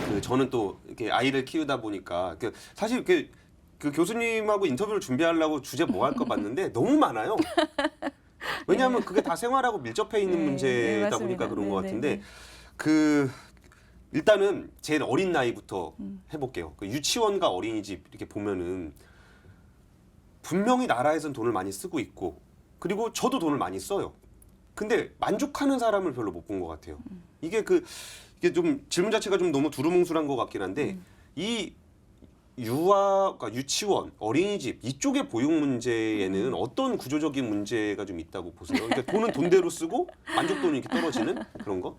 그 저는 또 이렇게 아이를 키우다 보니까 사실 이렇게 그 교수님하고 인터뷰를 준비하려고 주제 뭐 할까 봤는데 너무 많아요. 왜냐하면 그게 다 생활하고 밀접해 있는 문제다 맞습니다. 보니까 그런 것 네, 같은데 네. 그 일단은 제일 어린 나이부터 해볼게요. 그 유치원과 어린이집 이렇게 보면은 분명히 나라에선 돈을 많이 쓰고 있고 그리고 저도 돈을 많이 써요. 근데 만족하는 사람을 별로 못 본 것 같아요. 이게 좀 질문 자체가 좀 너무 두루뭉술한 것 같긴 한데 이 그러니까 유치원, 어린이집 이쪽의 보육 문제에는 어떤 구조적인 문제가 좀 있다고 보세요? 그러니까 돈은 돈대로 쓰고 만족도는 이렇게 떨어지는 그런 거?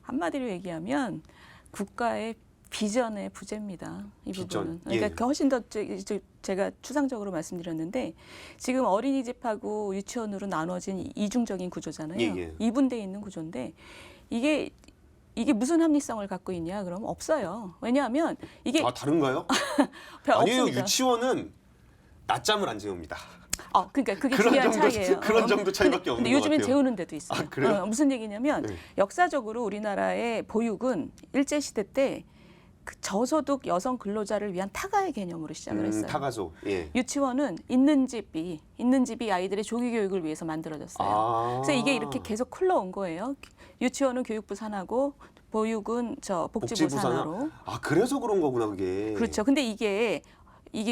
한마디로 얘기하면 국가의 비전의 부재입니다. 이 비전, 부분은. 그러니까 예. 훨씬 더 제가 추상적으로 말씀드렸는데 지금 어린이집하고 유치원으로 나눠진 이중적인 구조잖아요. 예, 예. 이분돼 있는 구조인데 이게 무슨 합리성을 갖고 있냐? 그러면 없어요. 왜냐하면 이게 아 다른가요? 별 아니에요. 없습니다. 유치원은 낮잠을 안 재웁니다. 그러니까 그게 그런 중요한 정도, 차이예요. 그런 정도 차이밖에 없는 근데 것 요즘엔 같아요. 재우는 데도 있어요. 아, 그래요? 무슨 얘기냐면 네. 역사적으로 우리나라의 보육은 일제 시대 때 그 저소득 여성 근로자를 위한 타가의 개념으로 시작을 했어요. 타가소. 예. 유치원은 있는 집이 아이들의 조기 교육을 위해서 만들어졌어요. 아. 그래서 이게 이렇게 계속 흘러온 거예요. 유치원은 교육부 산하고 보육은 복지부 산하로. 아 그래서 그런 거구나 그게. 그렇죠. 근데 이게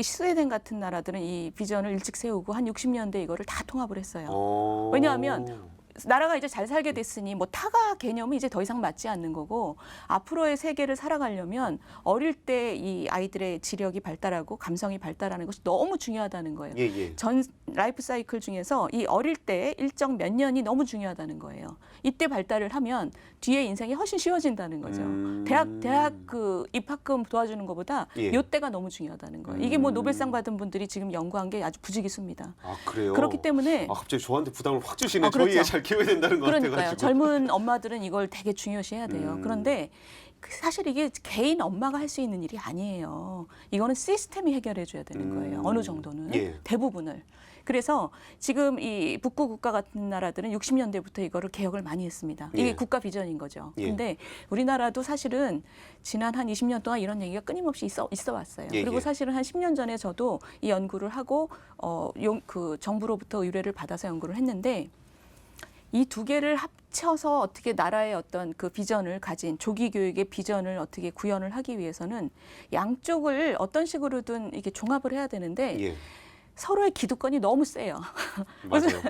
스웨덴 같은 나라들은 이 비전을 일찍 세우고 한 60년대 이거를 다 통합을 했어요. 왜냐하면 나라가 이제 잘 살게 됐으니 뭐 타가 개념은 이제 더 이상 맞지 않는 거고 앞으로의 세계를 살아가려면 어릴 때 이 아이들의 지력이 발달하고 감성이 발달하는 것이 너무 중요하다는 거예요. 예, 예. 전 라이프 사이클 중에서 이 어릴 때 일정 몇 년이 너무 중요하다는 거예요. 이때 발달을 하면 뒤에 인생이 훨씬 쉬워진다는 거죠. 대학 그 입학금 도와주는 것보다 예. 요때가 너무 중요하다는 거예요. 이게 뭐 노벨상 받은 분들이 지금 연구한 게 아주 부지기수입니다. 아 그래요. 그렇기 때문에 아 갑자기 저한테 부담을 확 주시네. 그렇죠. 저희 애 잘 키워야 된다는 것 그러니까요. 같아가지고. 젊은 엄마들은 이걸 되게 중요시해야 돼요. 그런데 사실 이게 개인 엄마가 할 수 있는 일이 아니에요. 이거는 시스템이 해결해 줘야 되는 거예요. 어느 정도는. 예. 대부분을. 그래서 지금 이 북부 국가 같은 나라들은 60년대부터 이거를 개혁을 많이 했습니다. 이게 예. 국가 비전인 거죠. 예. 근데 우리나라도 사실은 지난 한 20년 동안 이런 얘기가 끊임없이 있어 왔어요. 예, 그리고 예. 사실은 한 10년 전에 저도 이 연구를 하고 그 정부로부터 의뢰를 받아서 연구를 했는데 이 두 개를 합쳐서 어떻게 나라의 어떤 그 비전을 가진 조기 교육의 비전을 어떻게 구현을 하기 위해서는 양쪽을 어떤 식으로든 이렇게 종합을 해야 되는데 예. 서로의 기득권이 너무 세요. 맞아요.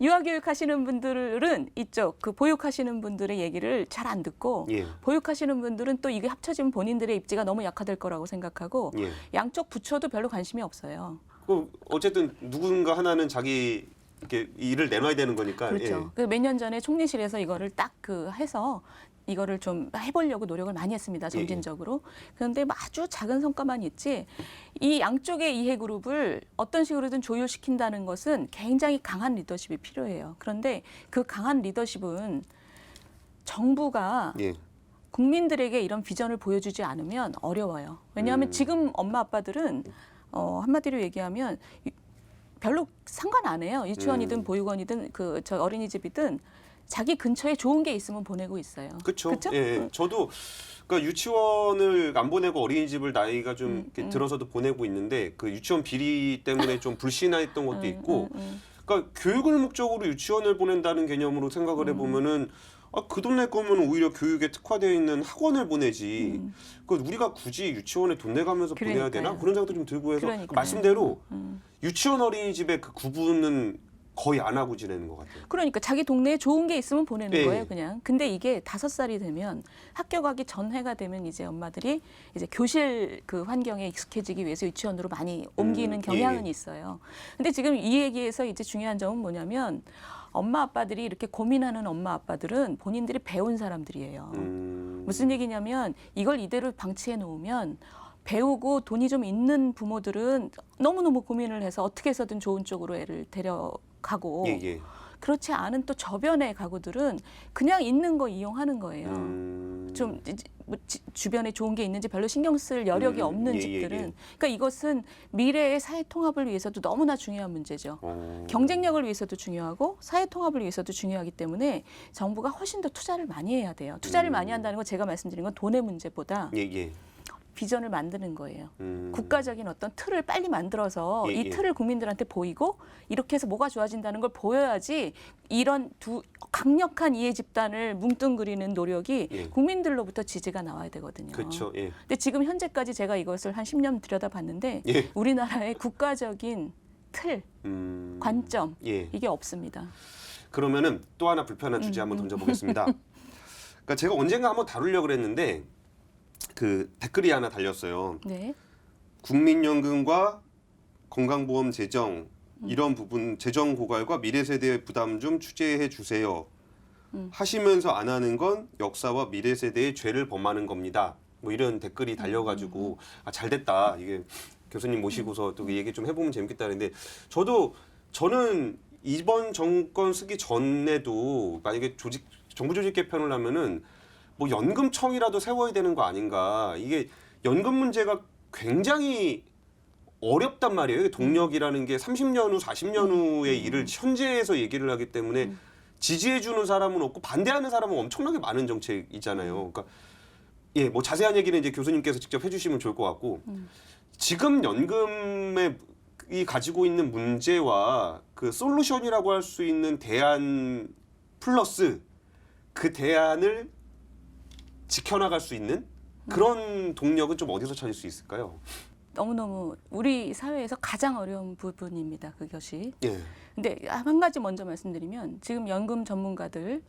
유아교육 하시는 분들은 이쪽 그 보육하시는 분들의 얘기를 잘 안 듣고 예. 보육하시는 분들은 또 이게 합쳐지면 본인들의 입지가 너무 약화될 거라고 생각하고 예. 양쪽 부처도 별로 관심이 없어요. 어쨌든 누군가 하나는 자기 이렇게 일을 내놔야 되는 거니까. 그렇죠. 그 몇 년 전에 총리실에서 이거를 딱 해서 이거를 좀 해보려고 노력을 많이 했습니다. 점진적으로. 그런데 아주 작은 성과만 있지 이 양쪽의 이해 그룹을 어떤 식으로든 조율시킨다는 것은 굉장히 강한 리더십이 필요해요. 그런데 그 강한 리더십은 정부가 예. 국민들에게 이런 비전을 보여주지 않으면 어려워요. 왜냐하면 지금 엄마 아빠들은 한마디로 얘기하면 별로 상관 안 해요. 유치원이든 보육원이든 저 어린이집이든 자기 근처에 좋은 게 있으면 보내고 있어요. 그렇죠. 예. 저도 그러니까 유치원을 안 보내고 어린이집을 나이가 좀 이렇게 들어서도 보내고 있는데 그 유치원 비리 때문에 좀 불신했던 것도 있고 그러니까 교육을 목적으로 유치원을 보낸다는 개념으로 생각을 해보면은 그 돈 낼 거면 오히려 교육에 특화되어 있는 학원을 보내지. 그 우리가 굳이 유치원에 돈 내가면서 보내야 되나? 그러니까요. 그런 생각도 좀 들고 해서 그러니까요. 말씀대로 유치원 어린이집의 그 구분은 거의 안 하고 지내는 것 같아요. 그러니까 자기 동네에 좋은 게 있으면 보내는 예. 거예요, 그냥. 근데 이게 5살이 되면 학교 가기 전해가 되면 이제 엄마들이 이제 교실 그 환경에 익숙해지기 위해서 유치원으로 많이 옮기는 경향은 예. 있어요. 근데 지금 이 얘기에서 이제 중요한 점은 뭐냐면 엄마 아빠들이 이렇게 고민하는 엄마 아빠들은 본인들이 배운 사람들이에요. 무슨 얘기냐면 이걸 이대로 방치해 놓으면 배우고 돈이 좀 있는 부모들은 너무너무 고민을 해서 어떻게 해서든 좋은 쪽으로 애를 데려가고 예, 예. 그렇지 않은 또 저변의 가구들은 그냥 있는 거 이용하는 거예요. 좀 주변에 좋은 게 있는지 별로 신경 쓸 여력이 없는 예, 집들은. 예, 예. 그러니까 이것은 미래의 사회 통합을 위해서도 너무나 중요한 문제죠. 경쟁력을 위해서도 중요하고 사회 통합을 위해서도 중요하기 때문에 정부가 훨씬 더 투자를 많이 해야 돼요. 투자를 많이 한다는 건 제가 말씀드린 건 돈의 문제보다 예, 예. 비전을 만드는 거예요. 국가적인 어떤 틀을 빨리 만들어서 예, 이 예. 틀을 국민들한테 보이고 이렇게 해서 뭐가 좋아진다는 걸 보여야지 이런 강력한 이해 집단을 뭉뚱그리는 노력이 예. 국민들로부터 지지가 나와야 되거든요. 그렇죠. 예. 근데 지금 현재까지 제가 이것을 한 10년 들여다봤는데 예. 우리나라의 국가적인 틀, 관점 예. 이게 없습니다. 그러면은 또 하나 불편한 주제 한번 던져보겠습니다. 그러니까 제가 언젠가 한번 다루려고 그랬는데 그 댓글이 하나 달렸어요. 네. 국민연금과 건강보험 재정 이런 부분 재정 고갈과 미래 세대의 부담 좀 추제해 주세요. 하시면서 안 하는 건 역사와 미래 세대의 죄를 범하는 겁니다. 뭐 이런 댓글이 달려가지고 아, 잘 됐다. 이게 교수님 모시고서 또 얘기 좀 해보면 재밌겠다는데 저는 이번 정권 쓰기 전에도 만약에 정부 조직 개편을 하면은 뭐 연금청이라도 세워야 되는 거 아닌가. 이게 연금 문제가 굉장히 어렵단 말이에요. 이게 동력이라는 게 30년 후, 40년 후의 일을 현재에서 얘기를 하기 때문에 지지해주는 사람은 없고 반대하는 사람은 엄청나게 많은 정책이잖아요. 그러니까 예, 뭐 자세한 얘기는 이제 교수님께서 직접 해주시면 좋을 것 같고 지금 연금이 가지고 있는 문제와 그 솔루션이라고 할 수 있는 대안 플러스 그 대안을 지켜나갈 수 있는 그런 동력은 좀 어디서 찾을 수 있을까요? 너무너무 우리 사회에서 가장 어려운 부분입니다. 그것이. 예. 근데 한 가지 먼저 말씀드리면 지금 연금 전문가들이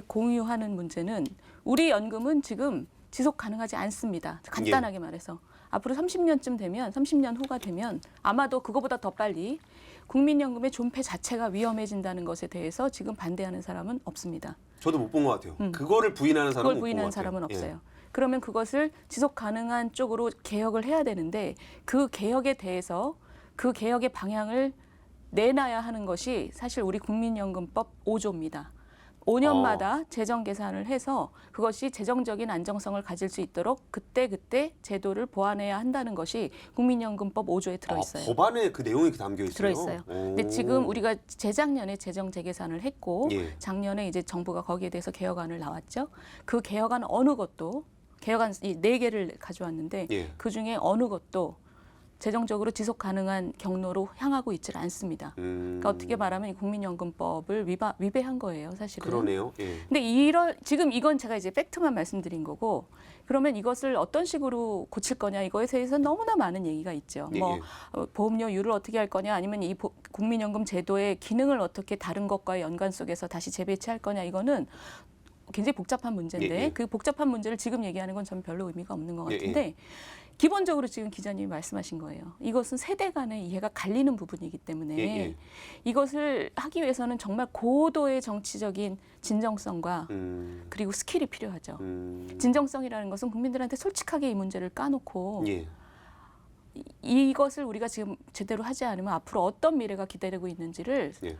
공유하는 문제는 우리 연금은 지금 지속 가능하지 않습니다. 간단하게 말해서. 앞으로 30년쯤 되면 30년 후가 되면 아마도 그거보다 더 빨리 국민연금의 존폐 자체가 위험해진다는 것에 대해서 지금 반대하는 사람은 없습니다. 저도 못 본 것 같아요. 그거를 부인하는 사람은 그걸 못 본 것 부인하는 같아요. 사람은 예. 없어요. 그러면 그것을 지속 가능한 쪽으로 개혁을 해야 되는데 그 개혁에 대해서 그 개혁의 방향을 내놔야 하는 것이 사실 우리 국민연금법 5조입니다. 5년마다 재정 계산을 해서 그것이 재정적인 안정성을 가질 수 있도록 그때 제도를 보완해야 한다는 것이 국민연금법 5조에 들어있어요. 법안에 그 내용이 담겨 있어요. 들어있어요. 근데 지금 우리가 재작년에 재정 재계산을 했고 예. 작년에 이제 정부가 거기에 대해서 개혁안을 나왔죠. 그 개혁안 어느 것도 개혁안 이 4개를 가져왔는데 예. 그중에 어느 것도 재정적으로 지속 가능한 경로로 향하고 있질 않습니다. 그러니까 어떻게 말하면 이 국민연금법을 위배한 거예요, 사실은. 그러네요. 예. 근데 지금 이건 제가 이제 팩트만 말씀드린 거고 그러면 이것을 어떤 식으로 고칠 거냐 이거에 대해서 너무나 많은 얘기가 있죠. 예, 뭐 예. 보험료율을 어떻게 할 거냐 아니면 이 국민연금 제도의 기능을 어떻게 다른 것과의 연관 속에서 다시 재배치할 거냐 이거는 굉장히 복잡한 문제인데 예, 예. 그 복잡한 문제를 지금 얘기하는 건 저는 별로 의미가 없는 것 예, 같은데 기본적으로 지금 기자님이 말씀하신 거예요. 이것은 세대 간의 이해가 갈리는 부분이기 때문에 예, 예. 이것을 하기 위해서는 정말 고도의 정치적인 진정성과 그리고 스킬이 필요하죠. 진정성이라는 것은 국민들한테 솔직하게 이 문제를 까놓고 예. 이것을 우리가 지금 제대로 하지 않으면 앞으로 어떤 미래가 기다리고 있는지를 예.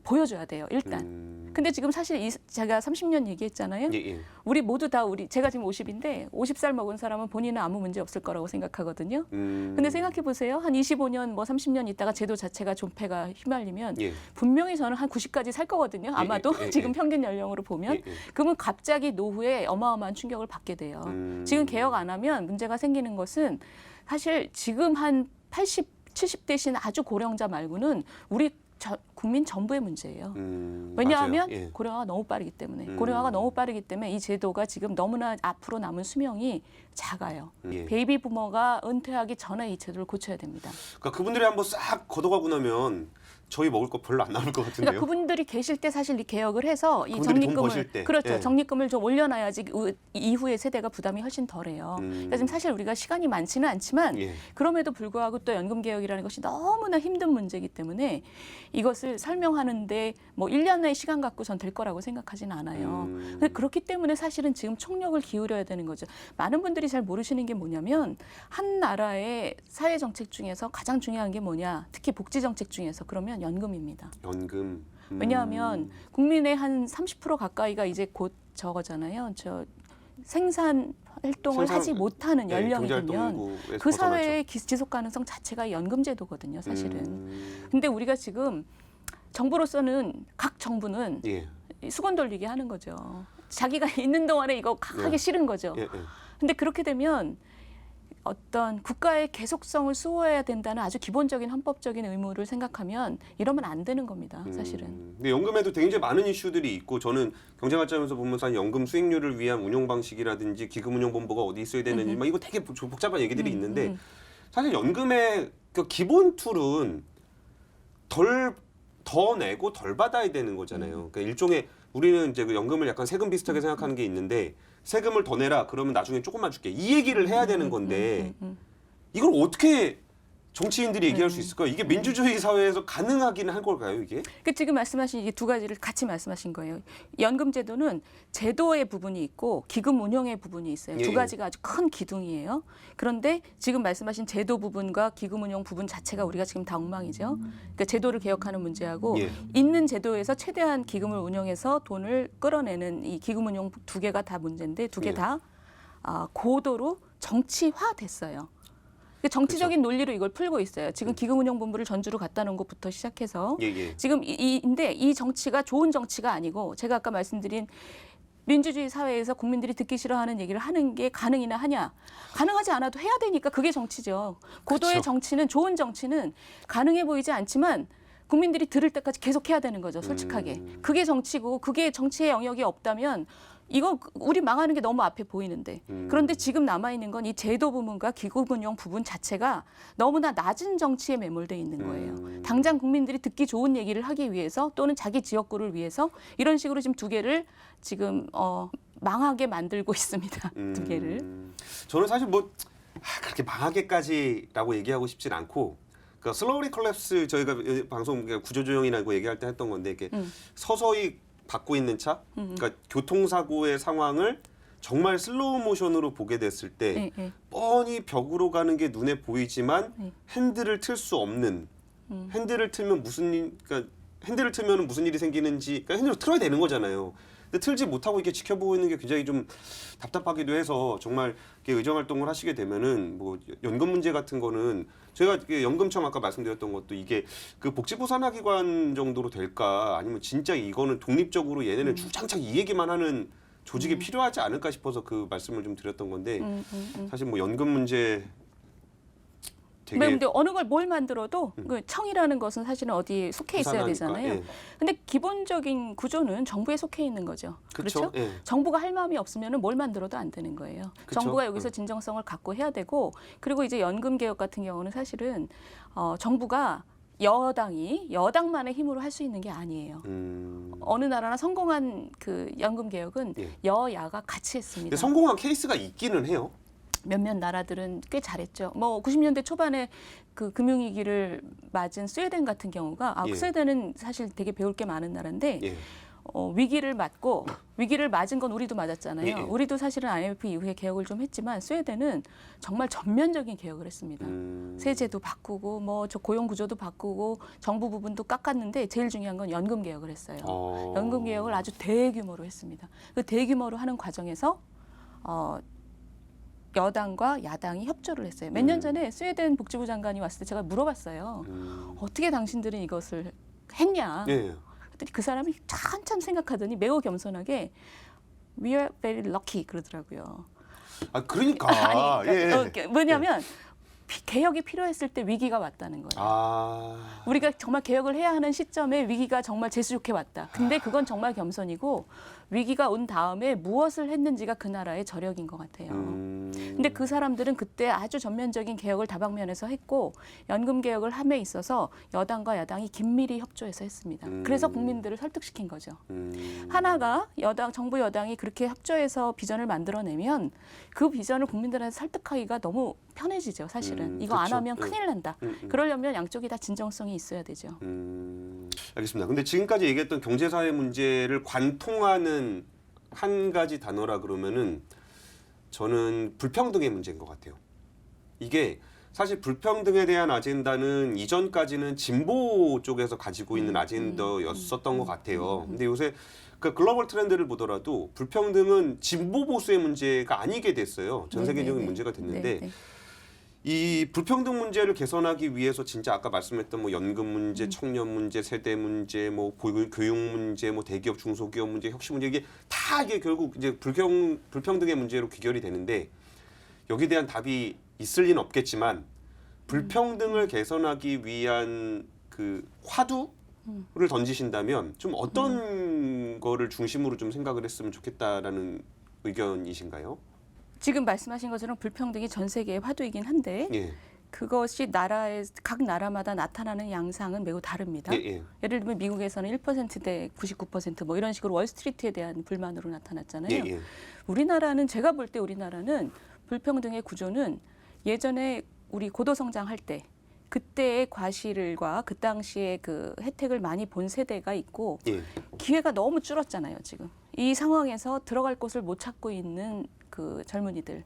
보여줘야 돼요. 일단. 근데 지금 사실 제가 30년 얘기했잖아요. 예, 예. 우리 모두 다 제가 지금 50인데 50살 먹은 사람은 본인은 아무 문제 없을 거라고 생각하거든요. 근데 생각해 보세요. 한 25년 뭐 30년 있다가 제도 자체가 존폐가 휘말리면 예. 분명히 저는 한 90까지 살 거거든요. 아마도 예, 예, 지금 예. 평균 연령으로 보면. 예, 예. 그러면 갑자기 노후에 어마어마한 충격을 받게 돼요. 지금 개혁 안 하면 문제가 생기는 것은 사실 지금 한 80, 70대신 아주 고령자 말고는 우리 국민 전부의 문제예요. 왜냐하면 맞아요. 예. 고령화가 너무 빠르기 때문에 고령화가 너무 빠르기 때문에 이 제도가 지금 너무나 앞으로 남은 수명이 작아요. 예. 베이비 부머가 은퇴하기 전에 이 제도를 고쳐야 됩니다. 그러니까 그분들이 한번 싹 걷어가고 나면 저희 먹을 거 별로 안 남을 것 같은데요. 그러니까 그분들이 계실 때 사실 이 개혁을 해서 이 그분들이 돈 적립금을 버실 때. 그렇죠. 예. 적립금을 좀 올려놔야지 이후의 세대가 부담이 훨씬 덜해요. 그러니까 지금 사실 우리가 시간이 많지는 않지만 예. 그럼에도 불구하고 또 연금 개혁이라는 것이 너무나 힘든 문제이기 때문에 이것을 설명하는데 뭐 1년의 시간 갖고 전 될 거라고 생각하지는 않아요. 근데 그렇기 때문에 사실은 지금 총력을 기울여야 되는 거죠. 많은 분들이 잘 모르시는 게 뭐냐면 한 나라의 사회 정책 중에서 가장 중요한 게 뭐냐? 특히 복지 정책 중에서 그러면 연금입니다. 연금. 왜냐하면 국민의 한 30% 가까이가 이제 곧 저거잖아요. 저 생산 활동을 하지 못하는 연령이 되면 그 사회의 지속 가능성 자체가 연금제도거든요, 사실은. 근데 우리가 지금 정부로서는 각 정부는 수건 돌리게 하는 거죠. 자기가 있는 동안에 이거 하기 싫은 거죠. 근데 그렇게 되면 어떤 국가의 계속성을 수호해야 된다는 아주 기본적인 헌법적인 의무를 생각하면 이러면 안 되는 겁니다, 사실은. 근데 연금에도 굉장히 많은 이슈들이 있고 저는 경제관점에서 보면서 연금 수익률을 위한 운용 방식이라든지 기금운용본부가 어디 있어야 되는지 막 이거 되게 복잡한 얘기들이 있는데 사실 연금의 그 기본 툴은 더 내고 덜 받아야 되는 거잖아요. 그러니까 일종의 우리는 이제 그 연금을 약간 세금 비슷하게 생각하는 게 있는데 세금을 더 내라 그러면 나중에 조금만 줄게 이 얘기를 해야 되는 건데 이걸 어떻게 정치인들이 얘기할 수 있을까요? 이게 민주주의 사회에서 가능하긴 할 걸까요, 이게? 그 지금 말씀하신 이게 두 가지를 같이 말씀하신 거예요. 연금 제도는 제도의 부분이 있고 기금 운용의 부분이 있어요. 두 가지가 아주 큰 기둥이에요. 그런데 지금 말씀하신 제도 부분과 기금 운용 부분 자체가 우리가 지금 다 엉망이죠. 그러니까 제도를 개혁하는 문제하고 있는 제도에서 최대한 기금을 운용해서 돈을 끌어내는 이 기금 운용 두 개가 다 문제인데 두 개 다 고도로 정치화됐어요. 정치적인 논리로 이걸 풀고 있어요. 지금 기금운용본부를 전주로 갖다 놓은 것부터 시작해서 지금 근데 이 정치가 좋은 정치가 아니고 제가 아까 말씀드린 민주주의 사회에서 국민들이 듣기 싫어하는 얘기를 하는 게 가능이나 하냐. 가능하지 않아도 해야 되니까 그게 정치죠. 고도의 정치는 좋은 정치는 가능해 보이지 않지만 국민들이 들을 때까지 계속 해야 되는 거죠. 솔직하게. 그게 정치고 그게 정치의 영역이 없다면 이거 우리 망하는 게 너무 앞에 보이는데 그런데 지금 남아있는 건 이 제도 부분과 기금운용 부분 자체가 너무나 낮은 정치에 매몰돼 있는 거예요. 당장 국민들이 듣기 좋은 얘기를 하기 위해서 또는 자기 지역구를 위해서 이런 식으로 지금 두 개를 지금 망하게 만들고 있습니다. 두 개를. 저는 사실 뭐 그렇게 망하게까지라고 얘기하고 싶진 않고 그러니까 슬로우리 컬랩스 저희가 방송 구조조정이라고 얘기할 때 했던 건데 이게 서서히 받고 있는 차, 그러니까 교통사고의 상황을 정말 슬로우 모션으로 보게 됐을 때 뻔히 벽으로 가는 게 눈에 보이지만 핸들을 틀 수 없는 핸들을 틀면 그러니까 핸들을 틀면 무슨 일이 생기는지 그러니까 핸들을 틀어야 되는 거잖아요. 근데 틀지 못하고 이렇게 지켜보고 있는 게 굉장히 좀 답답하기도 해서 정말 이렇게 의정 활동을 하시게 되면은 뭐 연금 문제 같은 거는 제가 연금청 아까 말씀드렸던 것도 이게 그 복지부 산하기관 정도로 될까 아니면 진짜 이거는 독립적으로 얘네는 주장창 이 얘기만 하는 조직이 필요하지 않을까 싶어서 그 말씀을 좀 드렸던 건데 사실 뭐 연금 문제 되게 근데 어느 걸 뭘 만들어도 그 청이라는 것은 사실은 어디에 속해 있어야 되잖아요. 근데 기본적인 구조는 정부에 속해 있는 거죠. 그렇죠? 정부가 할 마음이 없으면 뭘 만들어도 안 되는 거예요. 정부가 여기서 진정성을 갖고 해야 되고 그리고 이제 연금 개혁 같은 경우는 사실은 정부가 여당만의 힘으로 할 수 있는 게 아니에요. 어느 나라나 성공한 그 연금 개혁은 여야가 같이 했습니다. 근데 성공한 케이스가 있기는 해요. 몇몇 나라들은 꽤 잘했죠. 뭐 90년대 초반에 그 금융위기를 맞은 스웨덴 같은 경우가 스웨덴은 사실 되게 배울 게 많은 나라인데 위기를 맞은 건 우리도 맞았잖아요. 우리도 사실은 IMF 이후에 개혁을 좀 했지만 스웨덴은 정말 전면적인 개혁을 했습니다. 세제도 바꾸고 뭐 저 고용 구조도 바꾸고 정부 부분도 깎았는데 제일 중요한 건 연금 개혁을 했어요. 연금 개혁을 아주 대규모로 했습니다. 그 대규모로 하는 과정에서 여당과 야당이 협조를 했어요. 몇 년 전에 스웨덴 복지부 장관이 왔을 때 제가 물어봤어요. 어떻게 당신들은 이것을 했냐. 그랬더니 그 사람이 한참 생각하더니 매우 겸손하게 We are very lucky 그러더라고요. 그러니까. 뭐냐면 개혁이 필요했을 때 위기가 왔다는 거예요. 우리가 정말 개혁을 해야 하는 시점에 위기가 정말 재수 좋게 왔다. 근데 그건 정말 겸손이고 위기가 온 다음에 무엇을 했는지가 그 나라의 저력인 것 같아요. 근데 그 사람들은 그때 아주 전면적인 개혁을 다방면에서 했고 연금 개혁을 함에 있어서 여당과 야당이 긴밀히 협조해서 했습니다. 그래서 국민들을 설득시킨 거죠. 하나가 정부 여당이 그렇게 협조해서 비전을 만들어내면 그 비전을 국민들한테 설득하기가 너무 편해지죠. 사실은 이거 안 하면 큰일 난다. 그러려면 양쪽이 다 진정성이 있어야 되죠. 알겠습니다. 근데 지금까지 얘기했던 경제사회 문제를 관통하는 한 가지 단어라 그러면은 저는 불평등의 문제인 것 같아요. 이게 사실 불평등에 대한 아젠다는 이전까지는 진보 쪽에서 가지고 있는 아젠다였었던 것 같아요. 근데 요새 그 글로벌 트렌드를 보더라도 불평등은 진보 보수의 문제가 아니게 됐어요. 전 세계적인 네네네. 문제가 됐는데 네네. 이 불평등 문제를 개선하기 위해서 진짜 아까 말씀했던 뭐 연금 문제, 청년 문제, 세대 문제, 뭐 교육 문제, 뭐 대기업, 중소기업 문제, 혁신 문제 이게 다 이게 결국 이제 불평등의 문제로 귀결이 되는데 여기에 대한 답이 있을 리는 없겠지만 불평등을 개선하기 위한 그 화두를 던지신다면 좀 어떤 거를 중심으로 좀 생각을 했으면 좋겠다라는 의견이신가요? 지금 말씀하신 것처럼 불평등이 전 세계의 화두이긴 한데 예, 그것이 각 나라마다 나타나는 양상은 매우 다릅니다. 예, 예, 예를 들면 미국에서는 1%대 99%뭐 이런 식으로 월스트리트에 대한 불만으로 나타났잖아요. 예, 예. 우리나라는 제가 볼 때 우리나라는 불평등의 구조는 예전에 우리 고도 성장할 때 그때의 과실과 그 당시에 그 혜택을 많이 본 세대가 있고 예. 기회가 너무 줄었잖아요, 지금. 이 상황에서 들어갈 곳을 못 찾고 있는 그 젊은이들.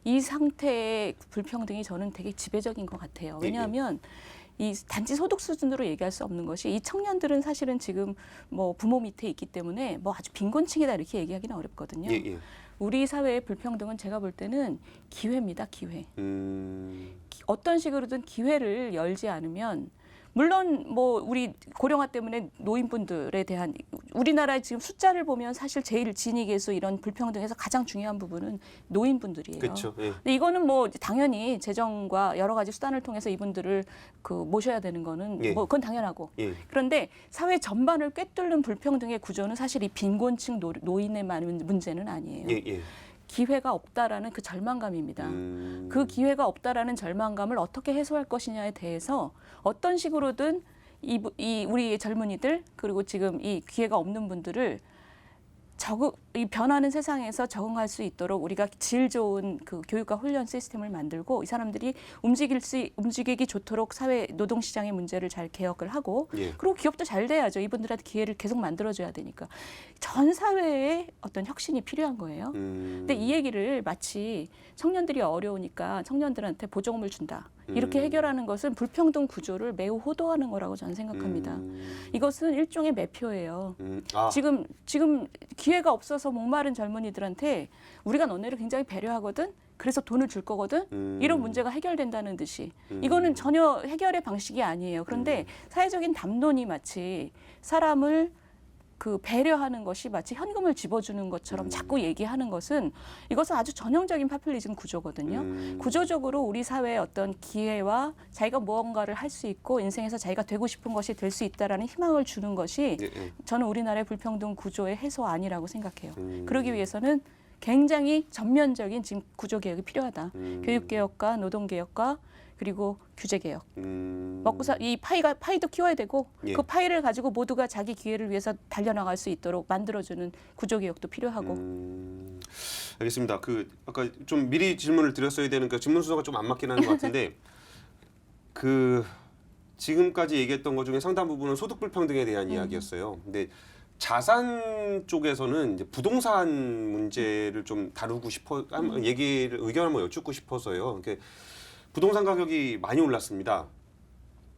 이 상태의 불평등이 저는 되게 지배적인 것 같아요. 왜냐하면 이 단지 소득 수준으로 얘기할 수 없는 것이 이 청년들은 사실은 지금 뭐 부모 밑에 있기 때문에 뭐 아주 빈곤층이다 이렇게 얘기하기는 어렵거든요. 예, 예. 우리 사회의 불평등은 제가 볼 때는 기회입니다, 기회. 어떤 식으로든 기회를 열지 않으면 물론 뭐 우리 고령화 때문에 노인분들에 대한 우리나라의 지금 숫자를 보면 사실 제일 진위계수 이런 불평등에서 가장 중요한 부분은 노인분들이에요. 그렇죠. 예. 근데 이거는 뭐 당연히 재정과 여러 가지 수단을 통해서 이분들을 그 모셔야 되는 거는 예. 뭐 그건 당연하고. 예. 그런데 사회 전반을 꿰뚫는 불평등의 구조는 사실 이 빈곤층 노인의 문제는 아니에요. 예, 예. 기회가 없다라는 그 절망감입니다. 그 기회가 없다라는 절망감을 어떻게 해소할 것이냐에 대해서 어떤 식으로든 우리 젊은이들 그리고 지금 이 기회가 없는 분들을 이 변하는 세상에서 적응할 수 있도록 우리가 질 좋은 그 교육과 훈련 시스템을 만들고 이 사람들이 움직이기 좋도록 사회 노동시장의 문제를 잘 개혁을 하고 예. 그리고 기업도 잘 돼야죠. 이분들한테 기회를 계속 만들어줘야 되니까. 전 사회에 어떤 혁신이 필요한 거예요. 근데 이 얘기를 마치 청년들이 어려우니까 청년들한테 보조금을 준다. 이렇게 해결하는 것은 불평등 구조를 매우 호도하는 거라고 저는 생각합니다. 이것은 일종의 매표예요. 지금 기회가 없어서 목마른 젊은이들한테 우리가 너네를 굉장히 배려하거든. 그래서 돈을 줄 거거든. 이런 문제가 해결된다는 듯이. 이거는 전혀 해결의 방식이 아니에요. 그런데 사회적인 담론이 마치 사람을 그 배려하는 것이 마치 현금을 집어주는 것처럼 자꾸 얘기하는 것은 이것은 아주 전형적인 파퓰리즘 구조거든요. 구조적으로 우리 사회의 어떤 기회와 자기가 무언가를 할 수 있고 인생에서 자기가 되고 싶은 것이 될 수 있다라는 희망을 주는 것이 예, 예. 저는 우리나라의 불평등 구조의 해소 아니라고 생각해요. 그러기 위해서는 굉장히 전면적인 지금 구조 개혁이 필요하다. 교육 개혁과 노동 개혁과 그리고 규제 개혁. 이 파이도 키워야 되고 예. 그 파이를 가지고 모두가 자기 기회를 위해서 달려나갈 수 있도록 만들어주는 구조 개혁도 필요하고. 알겠습니다. 그 아까 좀 미리 질문을 드렸어야 되는 그 질문 순서가 좀 안 맞긴 하는 것 같은데 그 지금까지 얘기했던 것 중에 상당 부분은 소득 불평등에 대한 이야기였어요. 근데 자산 쪽에서는 이제 부동산 문제를 좀 다루고 의견을 한번 여쭙고 싶어서요. 부동산 가격이 많이 올랐습니다.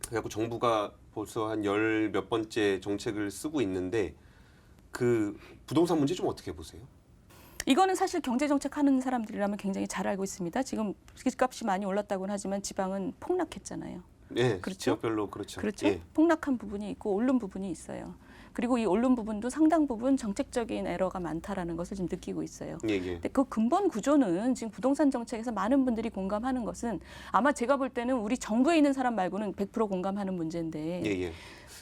그래갖고 정부가 벌써 한 열 몇 번째 정책을 쓰고 있는데 그 부동산 문제 좀 어떻게 보세요? 이거는 사실 경제 정책 하는 사람들이라면 굉장히 잘 알고 있습니다. 지금 집값이 많이 올랐다고는 하지만 지방은 폭락했잖아요. 네, 그렇죠? 지역별로 그렇죠. 그렇죠. 예. 폭락한 부분이 있고 오른 부분이 있어요. 그리고 이 오른 부분도 상당 부분 정책적인 에러가 많다라는 것을 지금 느끼고 있어요. 예, 예. 근데 그 근본 구조는 지금 부동산 정책에서 많은 분들이 공감하는 것은 아마 제가 볼 때는 우리 정부에 있는 사람 말고는 100% 공감하는 문제인데 예, 예.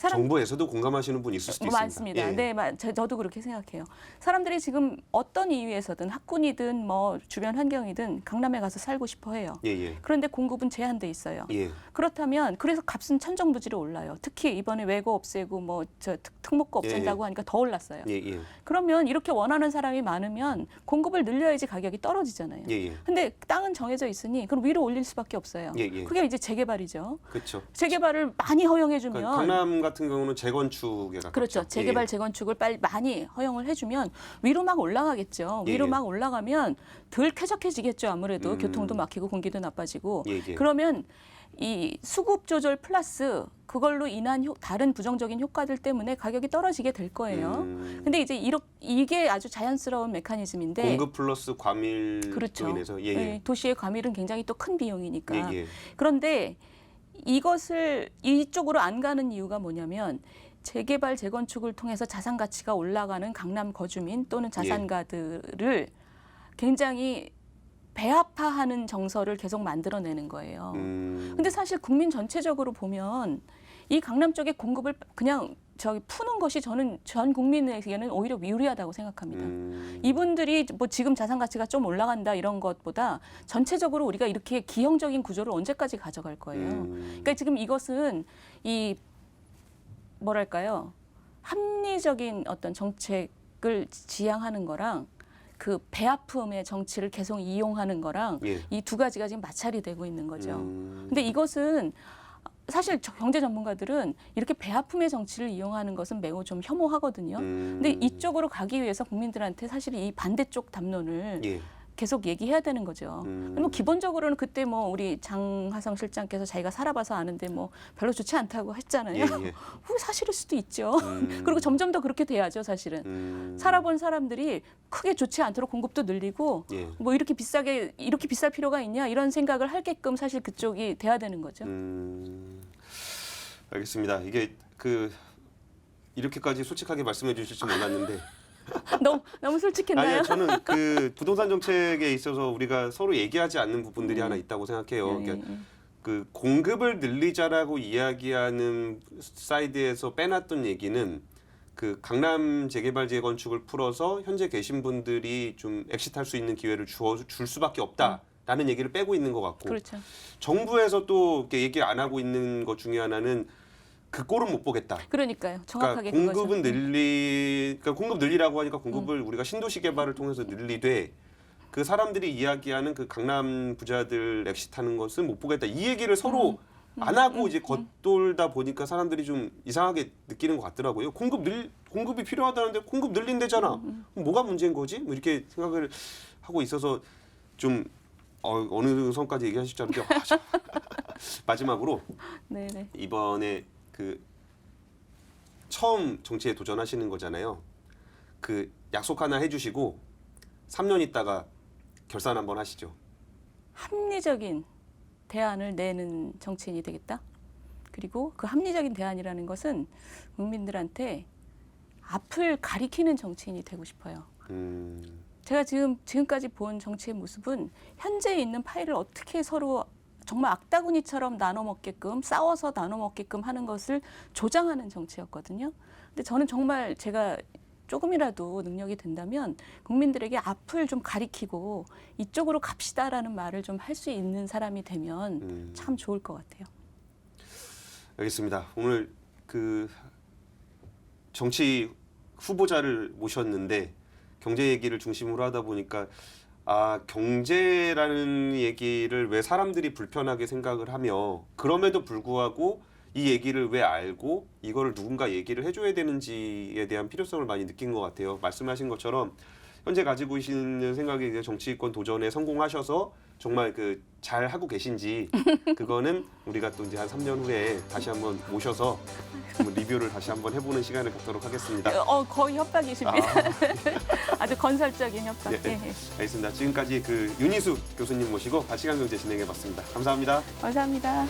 정부에서도 공감하시는 분 있을 수도 있습니다. 많습니다. 예. 네, 저도 그렇게 생각해요. 사람들이 지금 어떤 이유에서든 학군이든 뭐 주변 환경이든 강남에 가서 살고 싶어 해요. 예, 예. 그런데 공급은 제한돼 있어요. 예. 그렇다면 그래서 값은 천정부지로 올라요. 특히 이번에 외고 없애고 뭐 특목고 없앤다고 하니까 더 올랐어요. 예, 예. 그러면 이렇게 원하는 사람이 많으면 공급을 늘려야지 가격이 떨어지잖아요. 예, 예. 근데 땅은 정해져 있으니 그럼 위로 올릴 수밖에 없어요. 예, 예. 그게 이제 재개발이죠. 그렇죠. 재개발을 많이 허용해주면 강남 강남 같은 경우는 재건축에 가깝죠. 그렇죠. 재개발, 재건축을 빨리 많이 허용을 해주면 위로 막 올라가겠죠. 위로 막 올라가면 덜 쾌적해지겠죠. 아무래도 교통도 막히고 공기도 나빠지고. 그러면 이 수급 조절 플러스 그걸로 인한 다른 부정적인 효과들 때문에 가격이 떨어지게 될 거예요. 근데 이제 이게 아주 자연스러운 메커니즘인데 공급 플러스 과밀로 그렇죠. 인해서 도시의 과밀은 굉장히 또 큰 비용이니까. 그런데 이것을 이쪽으로 안 가는 이유가 뭐냐면 재개발, 재건축을 통해서 자산 가치가 올라가는 강남 거주민 또는 자산가들을 굉장히 배아파하는 정서를 계속 만들어내는 거예요. 근데 사실 국민 전체적으로 보면 이 강남 쪽의 공급을 그냥 푸는 것이 저는 전 국민에게는 오히려 유리하다고 생각합니다. 이분들이 뭐 지금 자산 가치가 좀 올라간다 이런 것보다 전체적으로 우리가 이렇게 기형적인 구조를 언제까지 가져갈 거예요. 그러니까 지금 이것은 이 뭐랄까요? 합리적인 어떤 정책을 지향하는 거랑 그 배아픔의 정치를 계속 이용하는 거랑 이 두 가지가 지금 마찰이 되고 있는 거죠. 근데 이것은 사실 경제 전문가들은 이렇게 배아픔의 정치를 이용하는 것은 매우 좀 혐오하거든요. 근데 이쪽으로 가기 위해서 국민들한테 사실 이 반대쪽 담론을 계속 얘기해야 되는 거죠. 뭐 기본적으로는 그때 뭐 우리 장하성 실장께서 자기가 살아봐서 아는데 뭐 별로 좋지 않다고 했잖아요. 사실일 수도 있죠. 그리고 점점 더 그렇게 돼야죠, 사실은. 살아본 사람들이 크게 좋지 않도록 공급도 늘리고 뭐 이렇게 비쌀 필요가 있냐 이런 생각을 하게끔 사실 그쪽이 돼야 되는 거죠. 알겠습니다. 이게 이렇게까지 솔직하게 말씀해 주실 줄 몰랐는데. 너무 솔직했나요? 아니요, 저는 그 부동산 정책에 있어서 우리가 서로 얘기하지 않는 부분들이 하나 있다고 생각해요. 그러니까 그 공급을 늘리자라고 이야기하는 사이드에서 빼놨던 얘기는 그 강남 재개발 재건축을 풀어서 현재 계신 분들이 좀 엑시트할 수 있는 기회를 줄 수밖에 없다라는 얘기를 빼고 있는 것 같고, 그렇죠. 정부에서 또 이렇게 얘기 안 하고 있는 것 중에 하나는 그 꼴은 못 보겠다. 그러니까요. 정확하게 그러니까 공급은 그러니까 공급 늘리라고 하니까 공급을 우리가 신도시 개발을 통해서 늘리되 그 사람들이 이야기하는 그 강남 부자들 엑시트하는 것은 못 보겠다. 이 얘기를 서로 안 하고 이제 겉돌다 보니까 사람들이 좀 이상하게 느끼는 것 같더라고요. 공급이 필요하다는데 공급 늘린대잖아. 그럼 뭐가 문제인 거지? 뭐 이렇게 생각을 하고 있어서 좀 어느 선까지 얘기하실 줄 알았는데 마지막으로 이번에 그 처음 정치에 도전하시는 거잖아요. 그 약속 하나 해주시고 3년 있다가 결산 한번 하시죠. 합리적인 대안을 내는 정치인이 되겠다. 그리고 그 합리적인 대안이라는 것은 국민들한테 앞을 가리키는 정치인이 되고 싶어요. 제가 지금까지 본 정치의 모습은 현재 있는 파일을 어떻게 서로 정말 악다구니처럼 나눠 먹게끔 싸워서 나눠 먹게끔 하는 것을 조장하는 정치였거든요. 근데 저는 정말 제가 조금이라도 능력이 된다면 국민들에게 앞을 좀 가리키고 이쪽으로 갑시다라는 말을 좀 할 수 있는 사람이 되면 참 좋을 것 같아요. 알겠습니다. 오늘 그 정치 후보자를 모셨는데 경제 얘기를 중심으로 하다 보니까 경제라는 얘기를 왜 사람들이 불편하게 생각을 하며 그럼에도 불구하고 이 얘기를 왜 알고 이거를 누군가 얘기를 해줘야 되는지에 대한 필요성을 많이 느낀 것 같아요. 말씀하신 것처럼 현재 가지고 계시는 생각에 이제 정치권 도전에 성공하셔서 정말 잘 하고 계신지 그거는 우리가 또 이제 한 3년 후에 다시 한번 모셔서 리뷰를 다시 한번 해보는 시간을 갖도록 하겠습니다. 거의 협박이십니다. 아주 건설적인 협박. 알겠습니다. 지금까지 윤희수 교수님 모시고 가치관경제 진행해봤습니다. 감사합니다. 감사합니다.